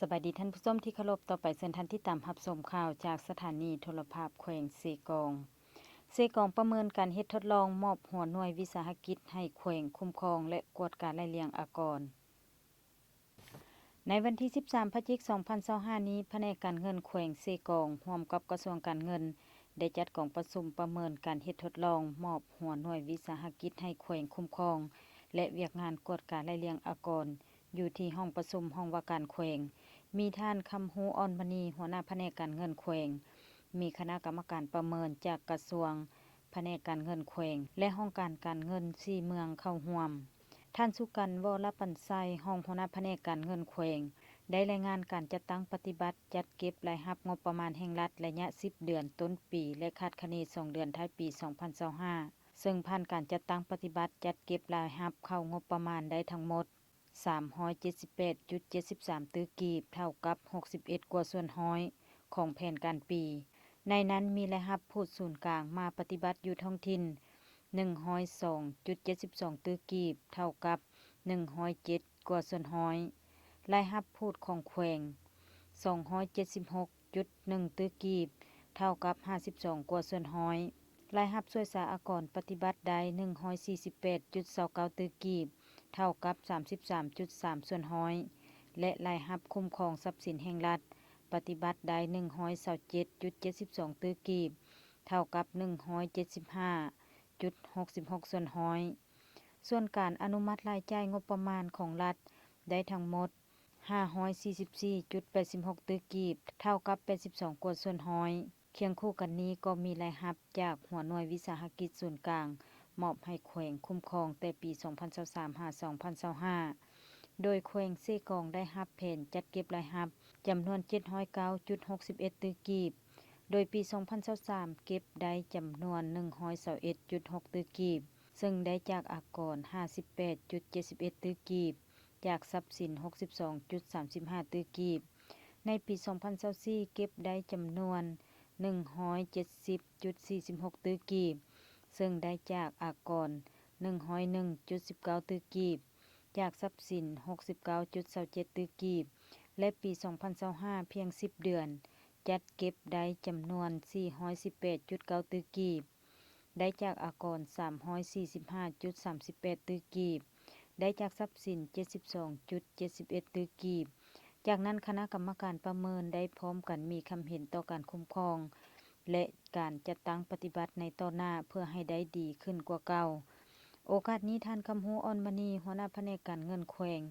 สบายดีท่านผู้ชมที่เคารพต่อไปเชิญท่านที่ตามรับชมข่าวจากสถานีโทรภาพแขวงเซกองประเมินการเฮ็ดทดลองมอบหัวหน่วยวิสาหกิจให้แขวงคุ้มครองและกวดการไล่เลียงอากรในวันที่13พฤศจิกายน2025นี้แผนกการเงินแขวงเซกองร่วมกับกระทรวงการเงินได้จัดกองประชุมประเมินการเฮ็ดทดลองมอบหัวหน่วยวิสาหกิจให้แขวงคุ้มครองและเวียกงานกวดการไล่เลียงอากรอยู่ที่ห้องประชุมห้องว่าการแขวงมีท่านคำฮู้อ่อนมณีหัวหน้าแผนกการเงินแขวงมีคณะกรรมการประเมินจากกระทรวงแผนกการเงินแขวงและห้องการเงิน4เมืองเข้าร่วมท่านสุกันวรปันไซห้องหัวหน้าแผนกการเงินแขวงได้รายงานการจัดตั้งปฏิบัติจัดเก็บรายรับงบประมาณแห่งรัฐระยะ10เดือนต้นปีและคาดคะเน2เดือนท้ายปี2025ซึ่งผ่านการจัดตั้งปฏิบัติจัดเก็บรายรับเข้างบประมาณได้ทั้งหมด378.73 ตื้อกีบเท่ากับ61กว่าส่วนร้อยของแผนการปีในนั้นมีรายรับผู้ศูนย์กลางมาปฏิบัติอยู่ท้องถิ่น102.72 ตื้อกีบเท่ากับ107กว่าส่วนร้อยรายรับพูดของแขวง276.1 ตื้อกีบเท่ากับ52กว่าส่วนร้อยรายรับช่วยสหกรณ์ปฏิบัติได้148.29 ตื้อกีบเท่ากับ 33.3 ส่วนร้อยและรายรับคุ้มครองทรัพย์สินแห่งรัฐปฏิบัติได้127.72 ตื้อกีบเท่ากับ 175.66 ส่วนร้อยส่วนการอนุมัติรายจ่ายงบประมาณของรัฐได้ทั้งหมด544.86 ตื้อกีบเท่ากับ 82 กว่าส่วนร้อยเคียงคู่กันนี้ก็มีรายรับจากหัวหน่วยวิสาหกิจส่วนกลางมอบให้แขวงคุ้มครองแต่ปี 2023-2025 โดยแขวงเซกองได้รับแผนจัดเก็บรายรับจำนวน 709.61 ตื้อกีบโดยปี 2023 เก็บได้จำนวน 121.6 ตื้อกีบซึ่งได้จากอากร 58.71 ตื้อกีบจากทรัพย์สิน 62.35 ตื้อกีบในปี 2024 เก็บได้จำนวน 170.46 ตื้อกีบซึ่งได้จากอากร 101.19 ตื้อกีบจากทรัพย์สิน 69.27 ตื้อกีบและปี 2025 เพียง 10 เดือนจัดเก็บได้จำนวน 418.9 ตื้อกีบได้จากอากร 345.38 ตื้อกีบได้จากทรัพย์สิน 72.71 ตื้อกีบจากนั้นคณะกรรมการประเมินได้พร้อมกันมีคำเห็นต่อการคุ้มครองและการจัดตั้งปฏิบัติในต่อหน้าเพื่อให้ได้ดีขึ้นกว่าเก่าโอกาสนี้ท่านคำฮู้อ่อนมณีหัวหน้าแผนกการเงินแขวง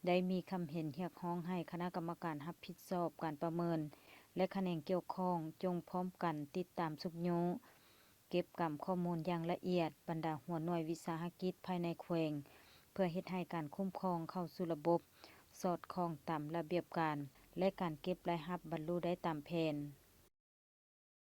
ได้มีคำเห็นเรียกร้องให้คณะกรรมการรับผิดชอบการประเมินและแขนงเกี่ยวข้องจงพร้อมกันติดตามสุกโยเก็บกำข้อมูลอย่างละเอียดบรรดาหัวหน่วยวิสาหกิจภายในแขวงเพื่อเฮ็ดให้การคุ้มครองเข้าสู่ระบบสอดคล้องตามระเบียบการและการเก็บรายรับบรรลุได้ตามแผน